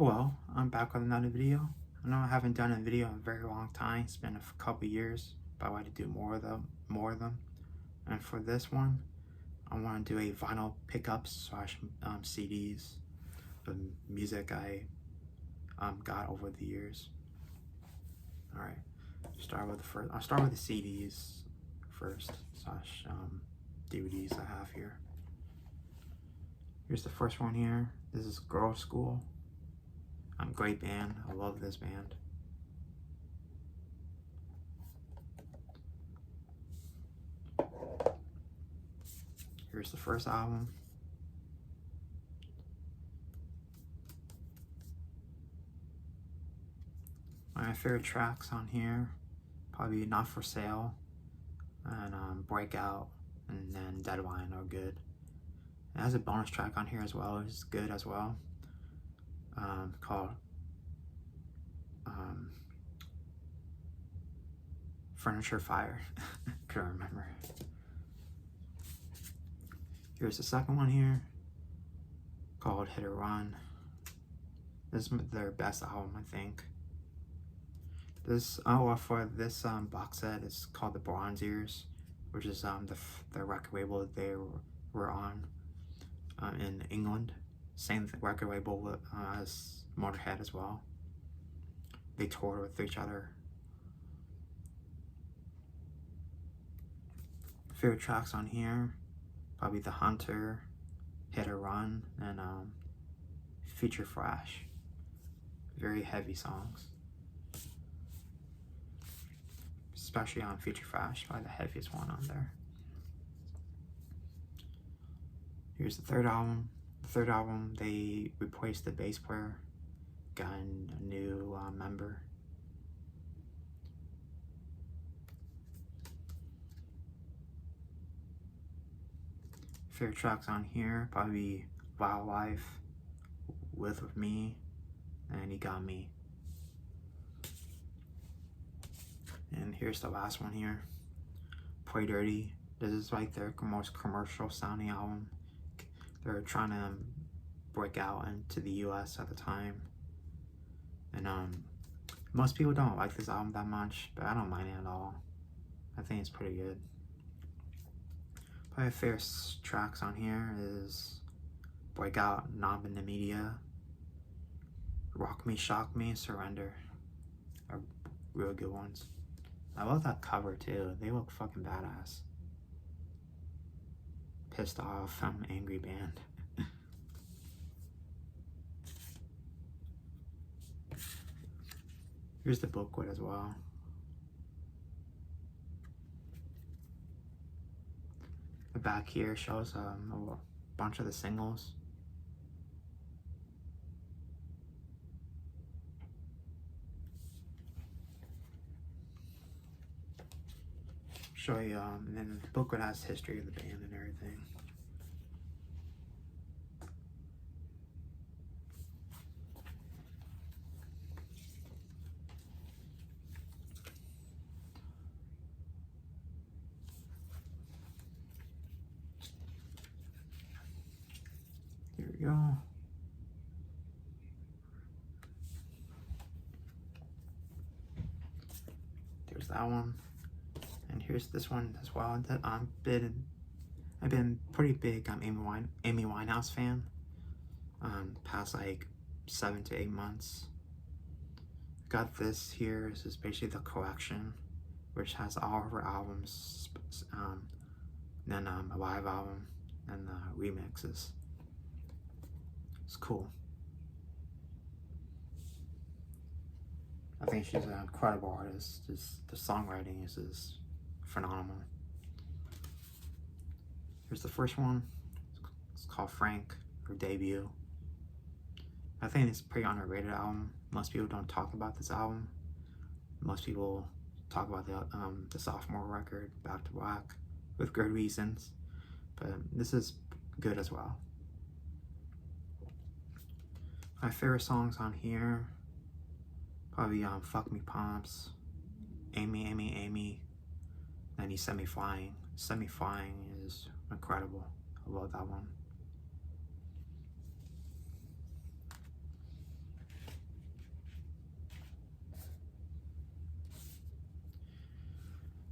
Well, I'm back with another video. I know I haven't done a video in a very long time. It's been a couple years, but I want to do more of them. And for this one, I want to do a vinyl pickups / CDs of music I got over the years. All right, I'll start with the CDs first / DVDs I have here. Here's the first one here. This is Girlschool. Great band. I love this band. Here's the first album. My favorite tracks on here, probably Not For Sale and Breakout, and then Deadline are good. It has a bonus track on here as well. It's good as well. Called Furniture Fire. Couldn't remember. Here's the second one here, called Hit or Run. This is their best album, I think. For this box set, it's called the Bronze Years, which is the record label that they were on in England. Same record label as Motorhead as well. They toured with each other. Favorite tracks on here, probably The Hunter, Hit or Run, and Future Flash. Very heavy songs. Especially on Future Flash, probably the heaviest one on there. Here's the third album. The third album, they replaced the bass player, got a new member. Favorite tracks on here, probably Wildlife, With Me, and You Got Me. And here's the last one here, Play Dirty. This is like their most commercial sounding album. They're trying to break out into the US at the time. And most people don't like this album that much, but I don't mind it at all. I think it's pretty good. Probably favorite tracks on here is Breakout, Knob in the Media, Rock Me, Shock Me, Surrender. Are real good ones. I love that cover too. They look fucking badass. Pissed Off, Angry Band. Here's the booklet as well. The back here shows a bunch of the singles. Show you, and then the booklet has history of the band and everything. Here we go. There's that one. And here's this one as well. I've been pretty big Amy Winehouse fan. Past like 7 to 8 months. Got this here. This is basically the collection, which has all of her albums, then a live album and the remixes. It's cool. I think she's an incredible artist. Just the songwriting is phenomenal. Here's the first one. It's called Frank, her debut. I think it's a pretty underrated album. Most people don't talk about this album. Most people talk about the sophomore record, Back to Black, with good reasons. But this is good as well. My favorite songs on here, probably Fuck Me Pumps, Amy, Amy, Amy, and You Sent Me Flying. Sent Me Flying is incredible. I love that one.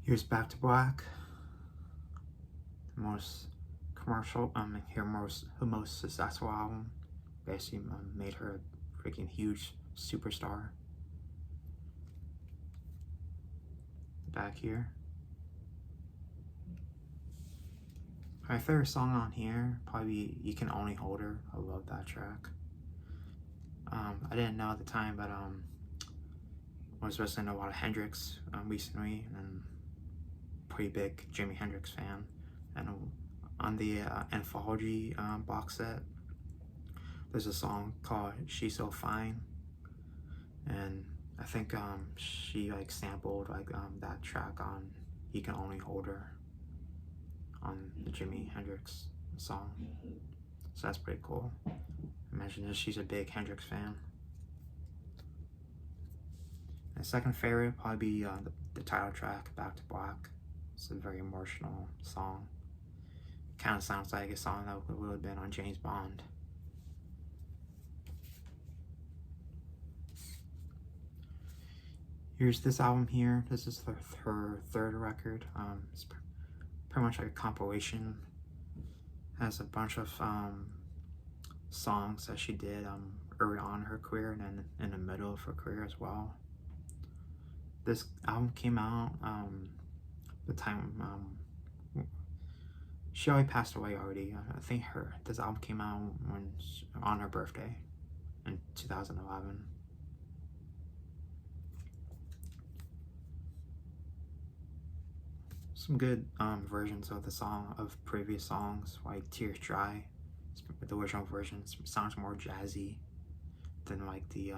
Here's Back to Black, the most commercial, her most successful album. Basically made her a freaking huge superstar. Back here. My favorite song on here probably "You Can Only Hold Her." I love that track. I didn't know at the time, but I was listening to a lot of Hendrix recently, and pretty big Jimi Hendrix fan. And on the Anthology box set, there's a song called "She's So Fine," and I think she like sampled like that track on "You Can Only Hold Her" on the Jimi Hendrix song. So that's pretty cool. Imagine this, she's a big Hendrix fan. My second favorite probably be the title track, "Back to Black." It's a very emotional song. Kind of sounds like a song that would have been on James Bond. Here's this album here. This is her third record. It's pretty much like a compilation. Has a bunch of songs that she did early on in her career and then in the middle of her career as well. This album came out the time she already passed away already. I think this album came out on her birthday in 2011. Some good versions of the song, of previous songs, like "Tears Dry." The original version sounds more jazzy than like the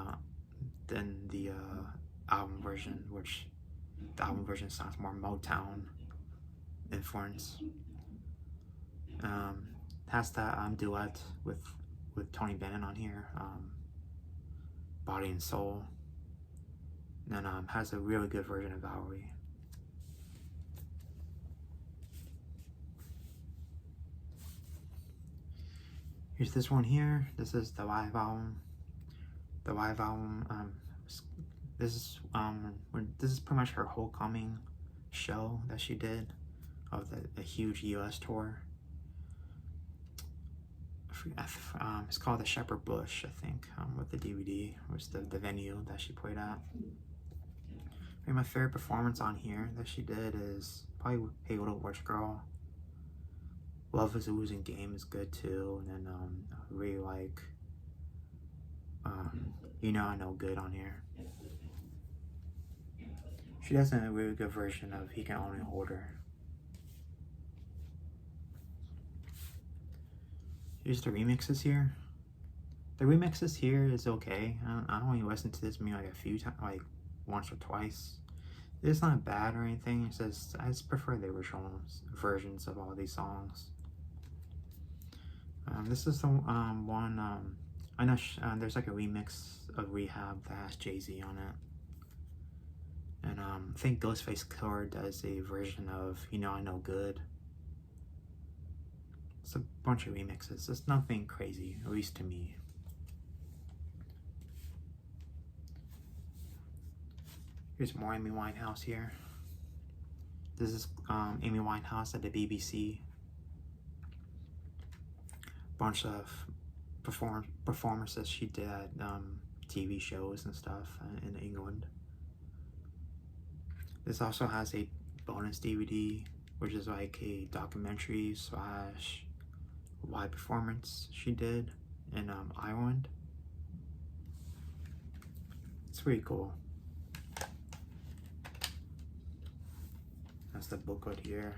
album version, which the album version sounds more Motown influence. Has that duet with Tony Bennett on here, "Body and Soul," and then has a really good version of Valerie. Here's this one here. This is the live album. The live album. This is pretty much her homecoming show that she did of the huge U.S. tour. It's called the Shepherd Bush, I think, with the DVD, was the venue that she played at. Maybe my favorite performance on here that she did is probably "Hey Little Witch Girl." "Love Is a Losing Game" is good too, and then I really like "You Know I Know Good" on here. She does a really good version of "He Can Only Hold Her." Here's the remixes here. The remixes here is okay. I only listened to this maybe like a few times, like once or twice. It's not bad or anything. It's just I just prefer the original versions of all these songs. This is the one. I know there's like a remix of "Rehab" that has Jay-Z on it, and I think Ghostface Killer does a version of "You Know I Know Good." It's a bunch of remixes. It's nothing crazy, at least to me. Here's more Amy Winehouse here. This is Amy Winehouse at the BBC. Bunch of performances she did at TV shows and stuff in England. This also has a bonus DVD, which is like a documentary / live performance she did in Ireland. It's pretty cool. That's the booklet here.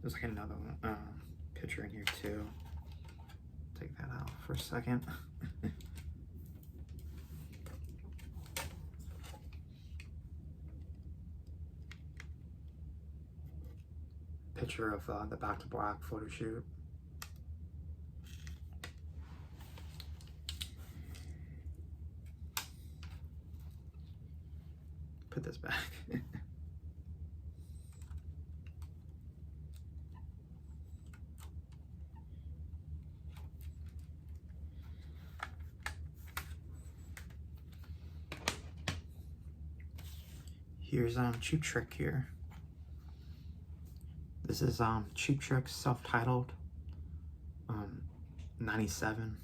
There's like another picture in here too. Take that out for a second. Picture of the Back to Black photo shoot. Put this back. Here's Cheap Trick here. This is Cheap Trick self-titled 97.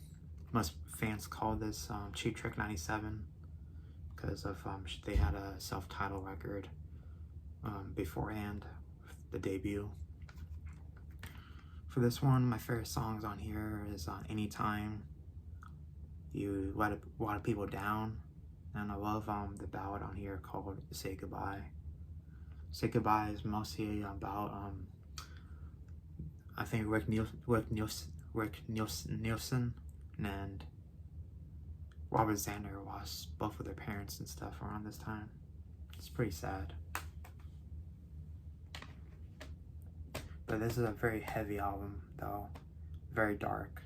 Most fans call this Cheap Trick 97 because of they had a self-titled record beforehand, the debut. For this one, my favorite songs on here is Anytime, You Let a Lot of People Down, and I love the ballad on here called Say Goodbye. Say Goodbye is mostly about I think Rick Nielsen and Robert Zander lost both of their parents and stuff around this time. It's pretty sad. But this is a very heavy album though, very dark.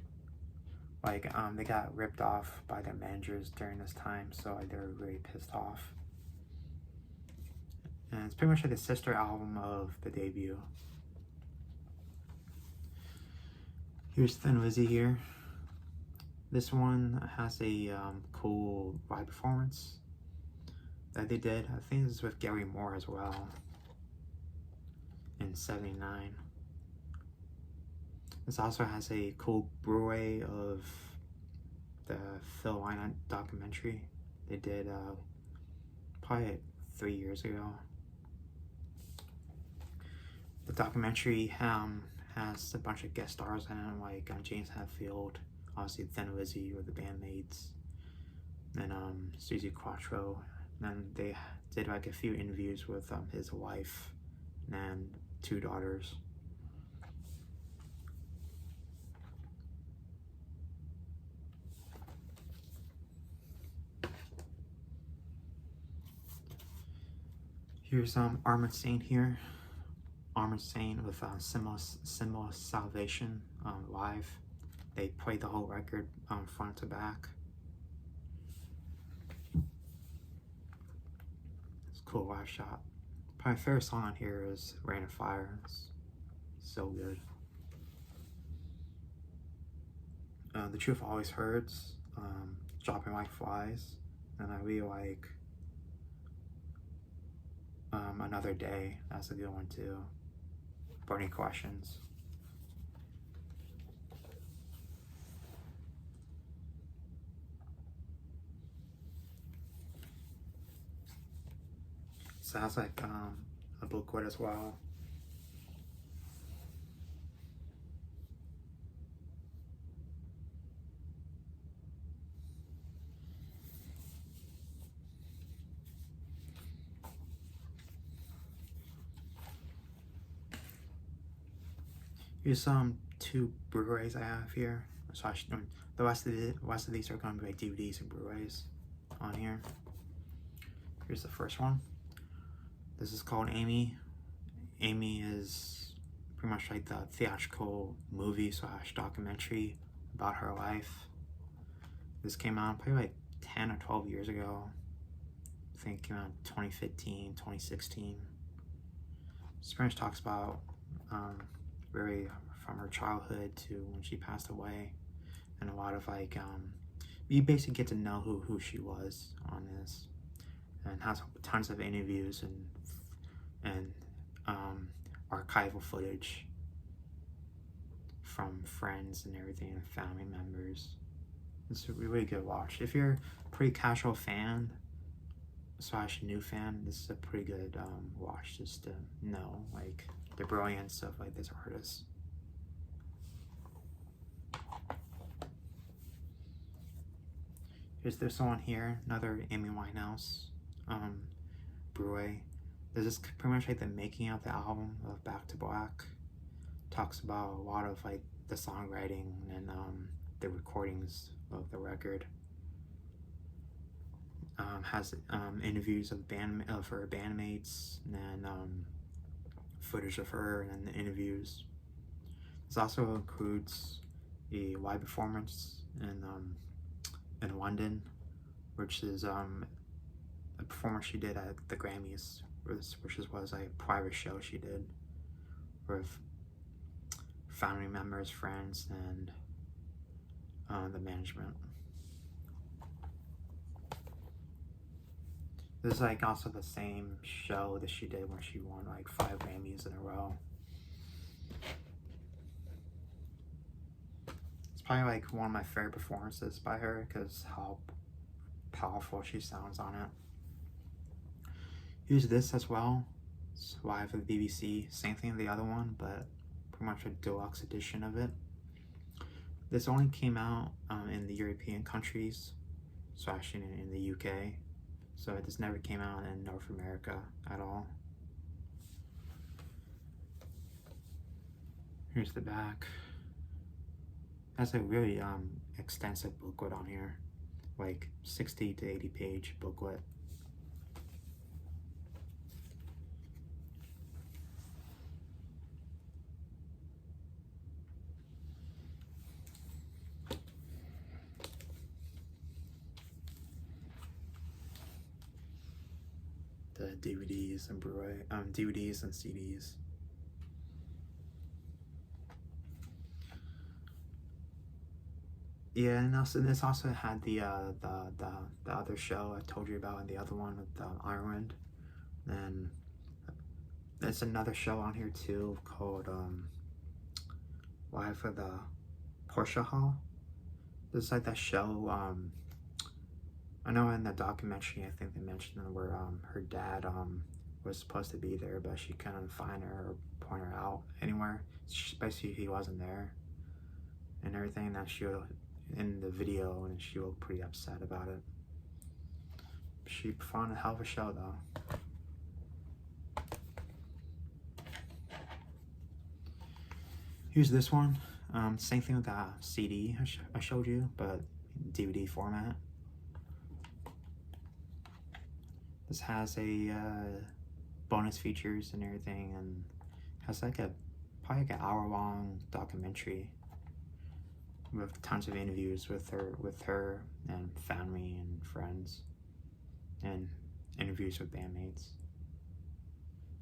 Like they got ripped off by their managers during this time, so they were really pissed off. And it's pretty much like the sister album of the debut. Here's Thin Lizzy here. This one has a cool live performance that they did. I think this is with Gary Moore as well in '79. This also has a cool Blu-ray of the Phil Lynott documentary they did probably 3 years ago. The documentary has a bunch of guest stars in it, like James Hetfield, obviously Thin Lizzy or the Bandmates, and Suzi Quatro. And they did like a few interviews with his wife and 2 daughters. Here's Armored Saint here. Armored Saint with Symbol of Salvation live. They played the whole record front to back. It's a cool live shot. Probably my favorite song on here is Rain and Fire. It's so good. The Truth Always Hurts, Dropping Like Flies, and I really like Another Day. That's a good one too. Burning Questions. So that's like a booklet as well. Here's 2 Blu-rays I have here. So the rest of these are going to be like DVDs and Blu-rays on here. Here's the first one. This is called Amy. Amy is pretty much like the theatrical movie / documentary about her life. This came out probably like 10 or 12 years ago. I think it came out in 2015, 2016. This pretty much talks about very from her childhood to when she passed away, and a lot of like you basically get to know who she was on this, and has tons of interviews and archival footage from friends and everything and family members. It's a really good watch. If you're a pretty casual fan / new fan, this is a pretty good watch just to know like the brilliance of like this artist. Here's this one here, another Amy Winehouse Blu-ray. This is pretty much like the making of the album of Back to Black. Talks about a lot of like the songwriting and the recordings of the record. Has interviews of her bandmates and footage of her and the interviews. This also includes a live performance in London, which is a performance she did at the Grammys, which was a private show she did with family members, friends, and the management. This is like also the same show that she did when she won like 5 Grammys in a row. It's probably like one of my favorite performances by her because how powerful she sounds on it. Here's this as well. It's live for the BBC. Same thing as the other one, but pretty much a deluxe edition of it. This only came out in the European countries, so actually in the UK. So it just never came out in North America at all. Here's the back. That's a really extensive booklet on here, like 60 to 80 page booklet. The DVDs and Blu-ray, DVDs and CDs. Yeah, and also this also had the other show I told you about, and the other one with Ireland. And there's another show on here too called Live for the Porsche Hall. It's like that show. I know in the documentary, I think they mentioned where her dad was supposed to be there, but she couldn't find her or point her out anywhere. Basically, he wasn't there, and everything. That she in the video, and she looked pretty upset about it. She performed a hell of a show, though. Here's this one. Same thing with the CD I showed you, but DVD format. This has a bonus features and everything, and has like probably like an hour-long documentary with tons of interviews with her and family and friends, and interviews with bandmates.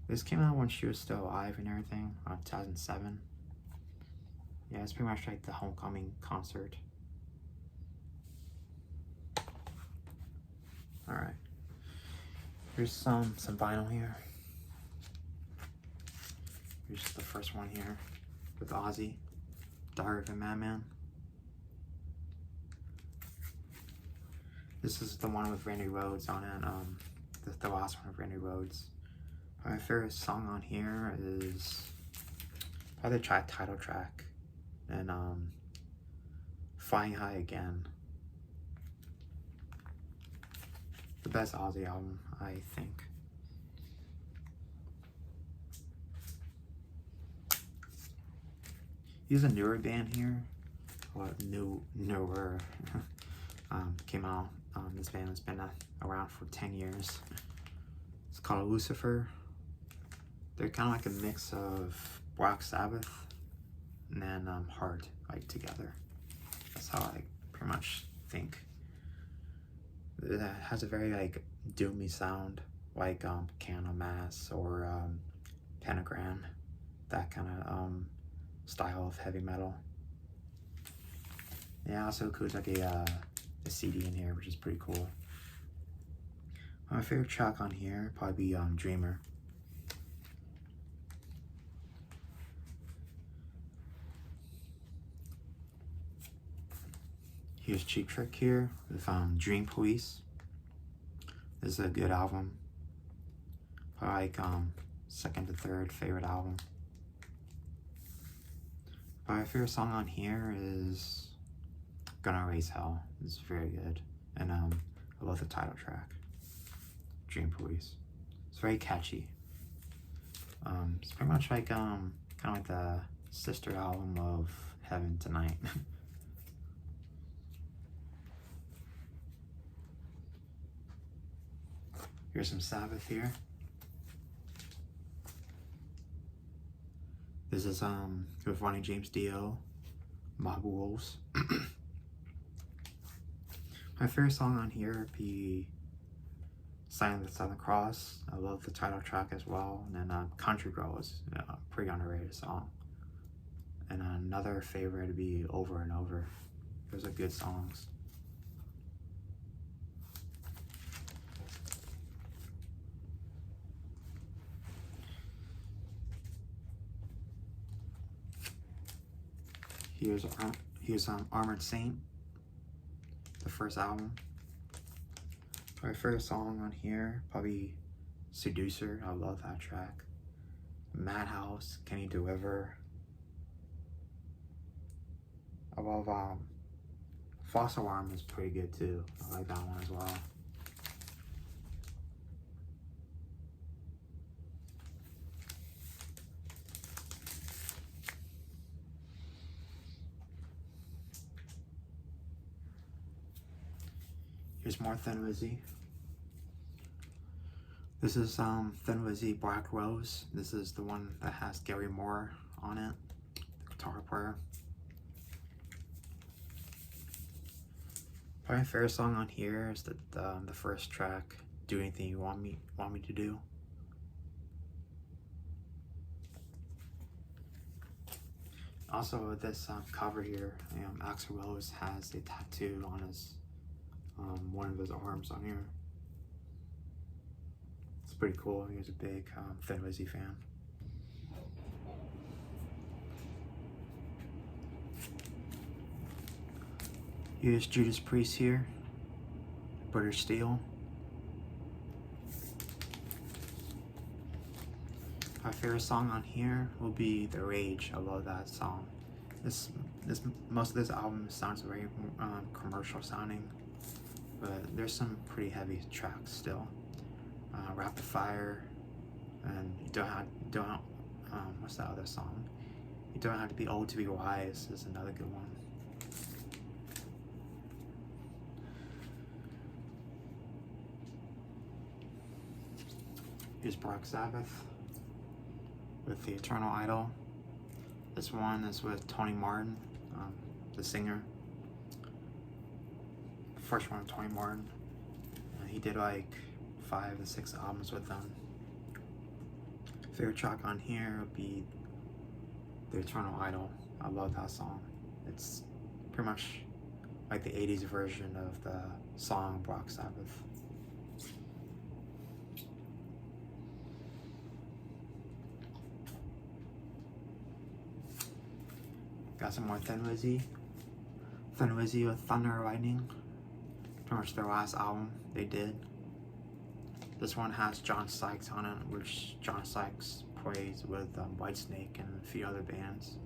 This came out when she was still alive and everything, 2007. Yeah, it's pretty much like the homecoming concert. All right. Here's some vinyl here. Here's the first one here with Ozzy, Diary of a Madman. This is the one with Randy Rhoads on it, the last one with Randy Rhoads. My favorite song on here is probably the title track, and Flying High Again. The best Ozzy album, I think. He's a newer band here, or newer. Came out. This band has been around for 10 years. It's called Lucifer. They're kind of like a mix of Black Sabbath and then Heart, like together. That's how I pretty much think. It has a very like doomy sound, like Candlemass or Pentagram, that kind of style of heavy metal. Yeah, also includes like a CD in here, which is pretty cool. My favorite track on here would probably be Dreamer. Here's Cheap Trick here with Dream Police. This is a good album. Probably like second to third favorite album. My favorite song on here is Gonna Raise Hell. It's very good. And I love the title track, Dream Police. It's very catchy. It's pretty much like kind of like the sister album of Heaven Tonight. Here's some Sabbath here. This is with Ronnie James Dio, Mob Wolves. My favorite song on here would be Sign of the Southern Cross. I love the title track as well. And then Country Girl is a pretty underrated song. And another favorite would be Over and Over. Those are good songs. Here's Armored Saint, the first album. My favorite song on here, probably Seducer. I love that track. Madhouse, Can You Deliver? I love False Alarm is pretty good too. I like that one as well. Here's more Thin Lizzy. This is Thin Lizzy Black Rose. This is the one that has Gary Moore on it, the guitar player. Probably my favorite song on here is the first track, Do Anything You Want Me to Do. Also, this cover here, Axl Rose has a tattoo on his one of his arms on here. It's pretty cool. He was a big Thin Lizzy fan. Here's Judas Priest here, British Steel. My favorite song on here will be The Rage. I love that song. Most of this album sounds very commercial sounding, but there's some pretty heavy tracks still. Rapid Fire, and what's that other song? You Don't Have to Be Old to Be Wise is another good one. Here's Black Sabbath with The Eternal Idol. This one is with Tony Martin, the singer. First one with Tony Martin. He did like 5 to 6 albums with them. Favorite track on here would be The Eternal Idol. I love that song. It's pretty much like the 80s version of the song Black Sabbath. Got some more Thin Lizzy. Thin Lizzy with Thunder and Lightning. Pretty much their last album they did. This one has John Sykes on it, which John Sykes plays with Whitesnake and a few other bands.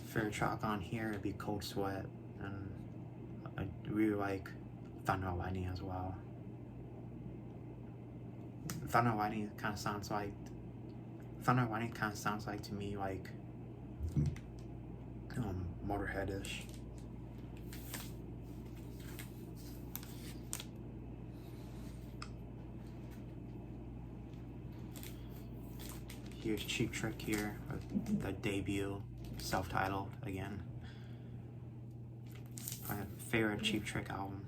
Favorite track on here would be Cold Sweat, and I really like Thunder and Lightning as well. Thunder and Lightning kind of sounds like to me like Motorhead-ish. Here's Cheap Trick here with the debut, self-titled again. My favorite Cheap Trick album.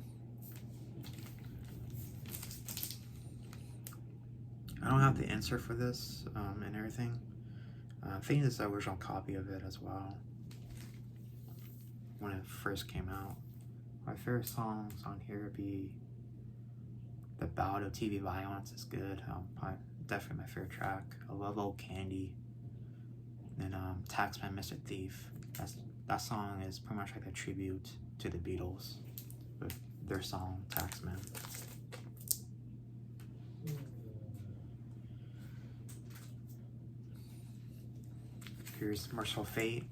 I don't have the insert for this and everything. I think this is the original copy of it as well, when it first came out. My favorite songs on here would be The Ballad of TV Violence is good. Definitely my favorite track. I love Old Candy. And Taxman Mr. Thief. That song is pretty much like a tribute to the Beatles with their song Taxman. Here's Merciful Fate.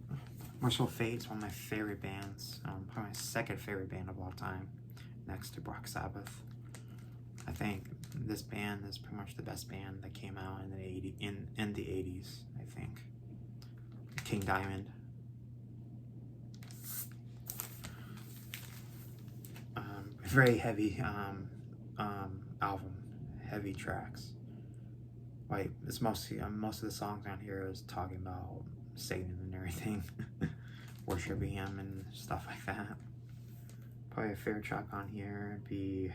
Merciful Fate is one of my favorite bands. Probably my second favorite band of all time, next to Black Sabbath. I think this band is pretty much the best band that came out in the 80s, I think. King Diamond. Very heavy album, heavy tracks. Like it's mostly most of the songs on here is talking about Satan and everything, worshiping him and stuff like that. Probably a favorite track on here would be,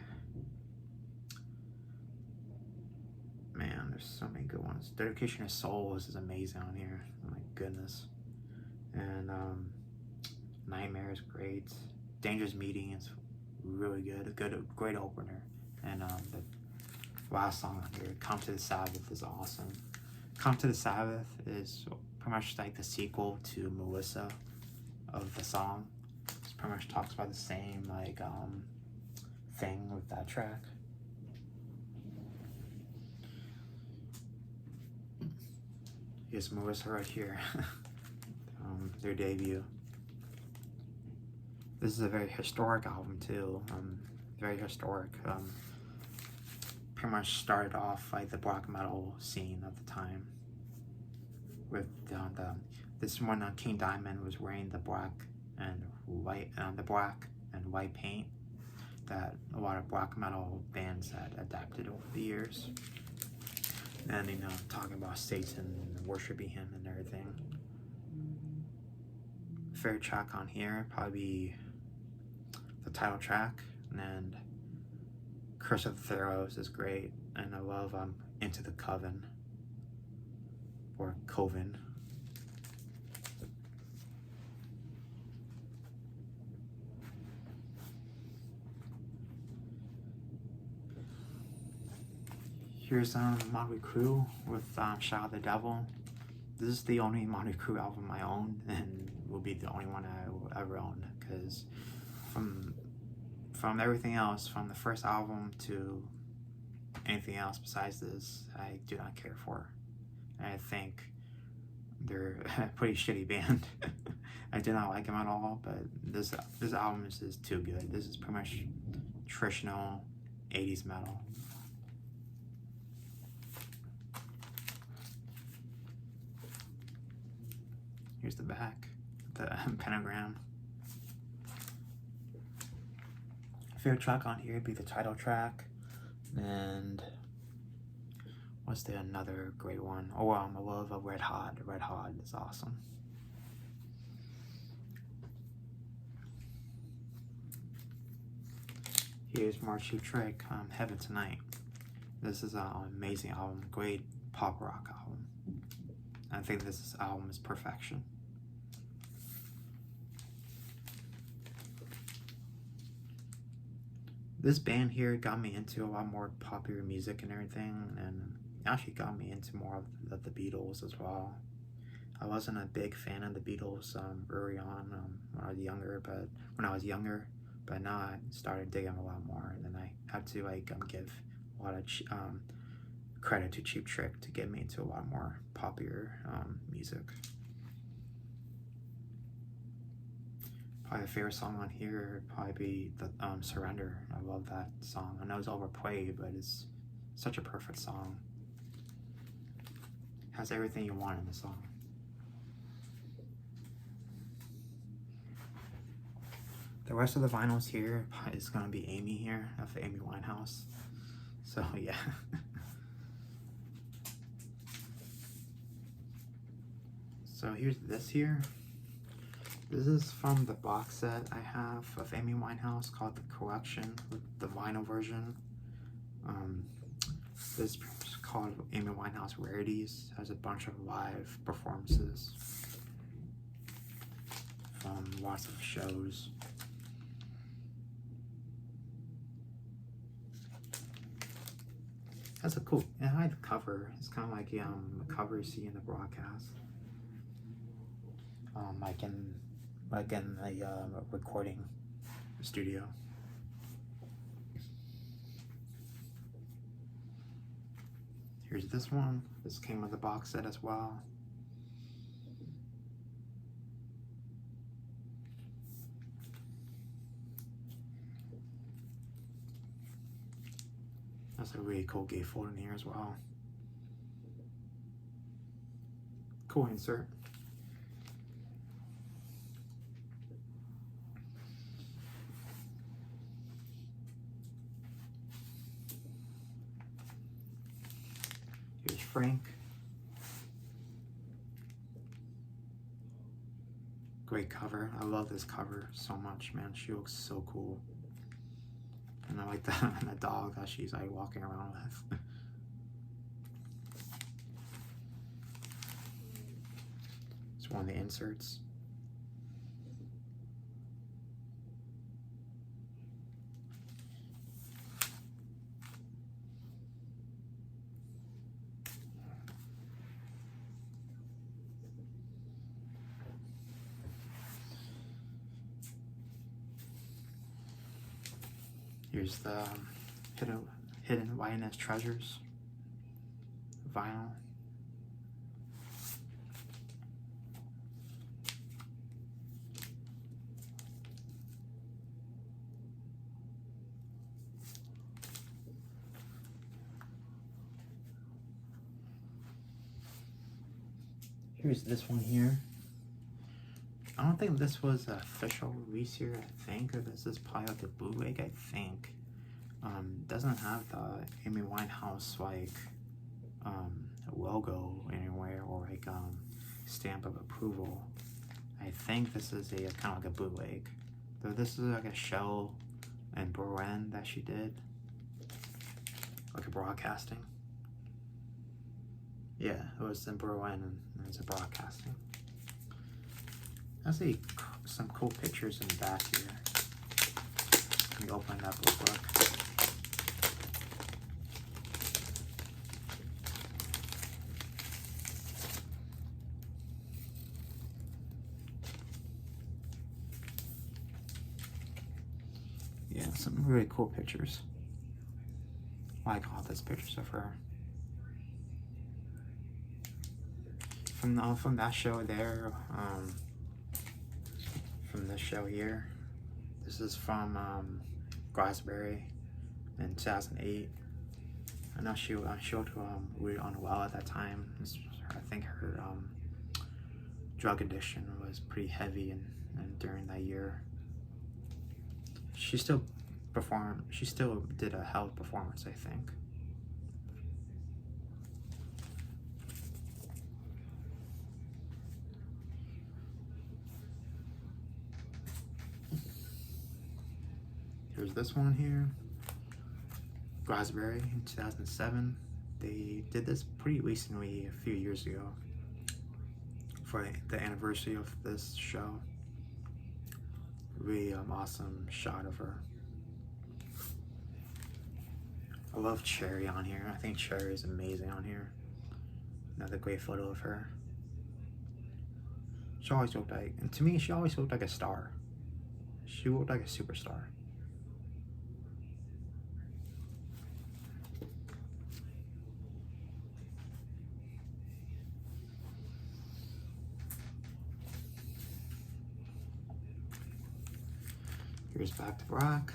man, there's so many good ones. Dedication of Souls is amazing on here. Oh my goodness. And Nightmare is great. Dangerous Meeting is really good. Great opener. And the last song on here, Come to the Sabbath, is awesome. Come to the Sabbath is pretty much like the sequel to Melissa of the song. It's pretty much talks about the same like thing with that track. Here's Melissa right here. Their debut. This is a very historic album too. Very historic. Pretty much started off like the black metal scene at the time. With this one, King Diamond was wearing the black and white paint that a lot of black metal bands had adapted over the years. And talking about Satan and worshiping him and everything. Favorite track on here probably be the title track, and Curse of the Pharaohs is great, and I love Into the Coven or Coven. Here's Motley Crue with Shout at the Devil. This is the only Motley Crue album I own, and will be the only one I will ever own, because from everything else, from the first album to anything else besides this, I do not care for. And I think they're a pretty shitty band. I do not like them at all, but this album is just too good. This is pretty much traditional 80s metal. Here's the back, the pentagram. Favorite track on here would be the title track, and what's the another great one? Oh, I love Red Hot. Red Hot is awesome. Here's more Cheap Trick, Heaven Tonight. This is an amazing album, great pop rock album. I think this album is perfection. This band here got me into a lot more popular music and everything, and actually got me into more of the Beatles as well. I wasn't a big fan of the Beatles early on when I was younger, but now I started digging a lot more, and then I had to give a lot of credit to Cheap Trick to get me into a lot more popular music. Probably the favorite song on here would probably be the Surrender. I love that song. I know it's overplayed, but it's such a perfect song. It has everything you want in the song. The rest of the vinyls here is gonna be Amy here, of Amy Winehouse. So yeah. So here's this here. This is from the box set I have of Amy Winehouse called The Collection, with the vinyl version. This is called Amy Winehouse Rarities. Has a bunch of live performances from lots of shows. That's a cool, and I like the cover. It's kind of like the cover you see in the broadcast. Like in the recording studio. Here's this one. This came with the box set as well. That's a really cool gatefold in here as well. Cool insert. Here's Frank. Great cover. I love this cover so much, man. She looks so cool. And I like the dog that she's like walking around with. It's one of the inserts. Here's the hidden YNS Treasures vinyl. Here's this one here. I don't think this was an official release here, I think, or this is probably like a bootleg, I think. Doesn't have the Amy Winehouse like logo anywhere or like stamp of approval. I think this is a kind of like a bootleg. Though this is like a show in Berlin that she did, like a broadcasting. Yeah, it was in Berlin and it was a broadcasting. I see some cool pictures in the back here. Let me open it up real quick. Yeah, some really cool pictures. I like all these pictures of her. From that show there, from this show here. This is from Glastonbury in 2008. I know she was really unwell at that time. I think her drug addiction was pretty heavy and during that year. She still performed. She still did a hell of a performance, I think. Here's this one here. Glastonbury in 2007. They did this pretty recently, a few years ago, for the anniversary of this show. Really awesome shot of her. I love Cherry on here. I think Cherry is amazing on here. Another great photo of her. She always looked like, and to me, she always looked like a star. She looked like a superstar. Here's Back to Black.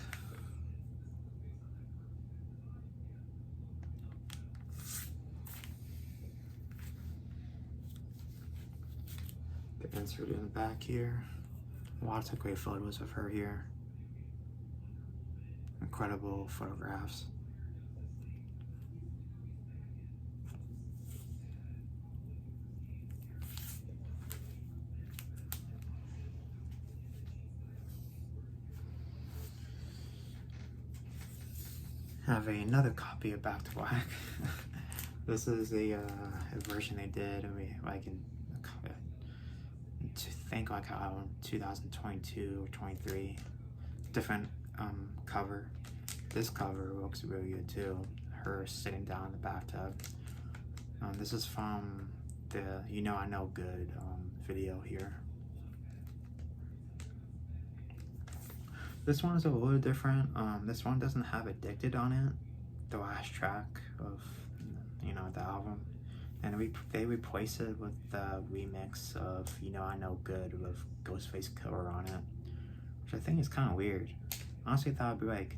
The insert in the back here. Lots of great photos of her here. Incredible photographs. Have another copy of Back to Black. This is a version they did, like in think like 2022 or 23. Different cover. This cover looks really good too. Her sitting down in the bathtub. This is from the You Know I Know Good video here. This one is a little different. This one doesn't have Addicted on it, the last track of the album, and they replace it with the remix of You Know I Know Good with Ghostface Killer on it, which I think is kind of weird. Honestly, I thought I'd be like,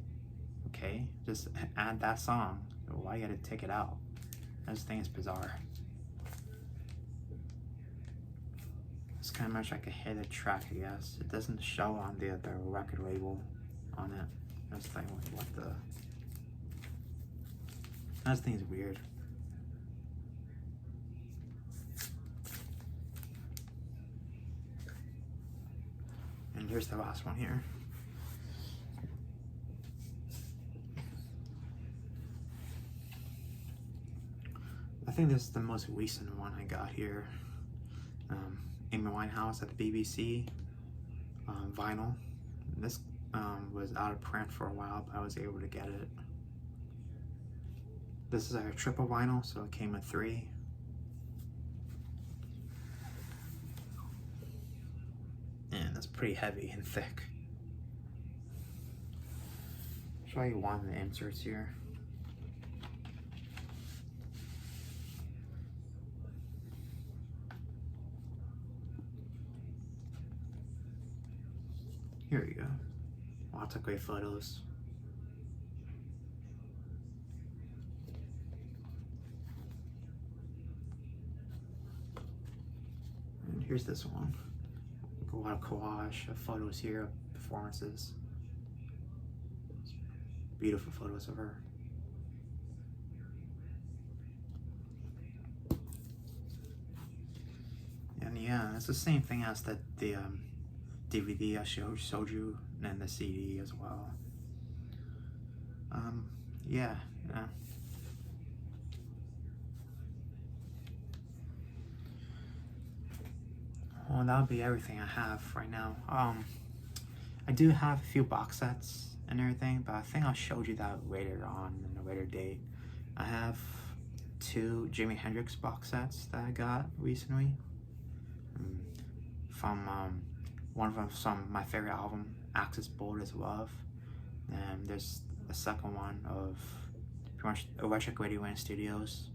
okay, just add that song. Why you gotta take it out? I just think it's bizarre. It's kind of much like a hidden track, I guess. It doesn't show on the record label on it. I just think, what the... I just think it's weird. And here's the last one here. I think this is the most recent one I got here. Amy Winehouse at the BBC vinyl. This was out of print for a while, but I was able to get it. This is a triple vinyl, so it came with 3. And it's pretty heavy and thick. show you one of the inserts here. Here you go. Lots of great photos. And here's this one. A lot of collage of photos here of performances. Beautiful photos of her. And yeah, it's the same thing as the DVD I showed you, and the CD as well. Yeah. Well, that'll be everything I have right now. I do have a few box sets and everything, but I think I'll show you that later on in a later date. I have 2 Jimi Hendrix box sets that I got recently. From one of them, my favorite album, Axis Bold as Love. And there's a second one of pretty much Electric Ladyland Studios,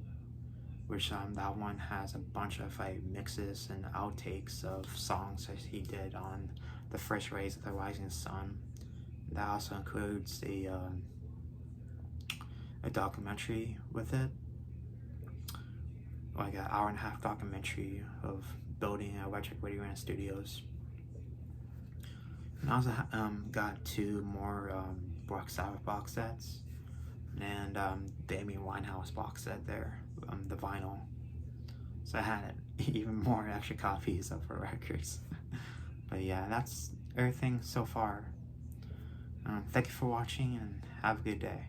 which that one has a bunch of like mixes and outtakes of songs that he did on the first rays of the rising sun. That also includes a documentary with it, like an 1.5-hour documentary of building Electric Ladyland Studios. And I also got 2 more Black Sabbath box sets, and the Amy Winehouse box set there, the vinyl. So I had even more extra copies of her records. But yeah, that's everything so far. Thank you for watching, and have a good day.